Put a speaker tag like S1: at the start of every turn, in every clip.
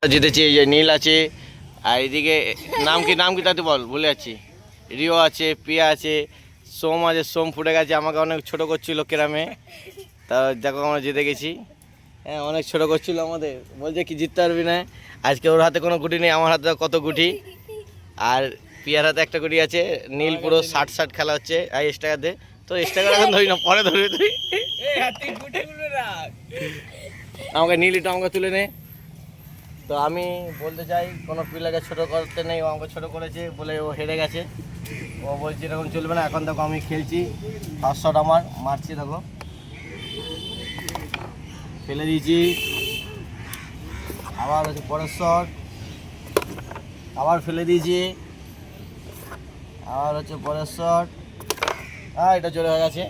S1: জিতেছি। এই যে নীল আছে, আর এদিকে নাম কি তাতে বল, ভুলে যাচ্ছি। রিও আছে, পিয়া আছে, সোম আছে। সোম ফুটে গেছে, আমাকে অনেক ছোট করছিল কেরামে। তা দেখো আমরা জিতে গেছি। হ্যাঁ, অনেক ছোট করছিল আমাদের, বলছে কি জিততে পারবি না। আজকে ওর হাতে কোনো গুটি নেই, আমার হাতে কত গুটি। আর পিয়ার হাতে একটা গুটি আছে। নীল পুরো 60 খেলা হচ্ছে। আর স্টাকাতে তো স্টাকার এখন ধরি না, পরে ধরবি তুই। আমাকে নীল একটু আমাকে তুলে নে। তো আমি বলতে চাই, কোনো প্লেয়ারকে ছোটো করতে নেই। ও আমাকে ছোটো করেছে বলে ও হেরে গেছে। ও বলছে এরকম চলবে না। এখন দেখো আমি খেলছি, ফার্স্ট শট আমার মারছি, দেখো ফেলে দিয়েছি। আবার হচ্ছে পরের শট, আবার ফেলে দিয়েছি। আবার হচ্ছে পরের শট। হ্যাঁ, এটা চলে হয়ে গেছে,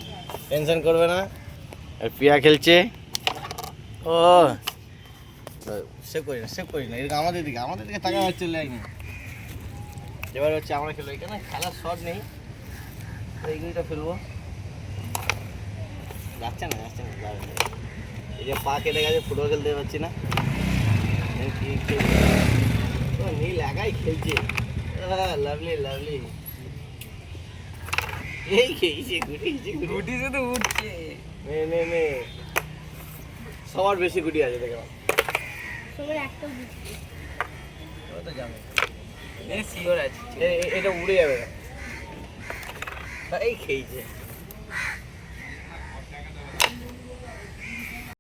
S1: টেনশন করবে না। আর পিয়া খেলছে। ও সেভ করি না এরকম আমাদের দিকে টাকা চলে যায়নি। এবার হচ্ছে আমরা খেলবো, এখানে খেলার শট নেই, এইগুলিটা ফেলবো। যাচ্ছে না এই যে পা কেটে গেছে, ফুটবল খেলতে পারছি না। নীল একাই খেলছে, লাভলি। এই খেয়েছে গুটি শুধু উঠছে। নে সবার বেশি গুটি আছে দেখলাম। এটা উড়ে যাবে। এই খেয়েছে।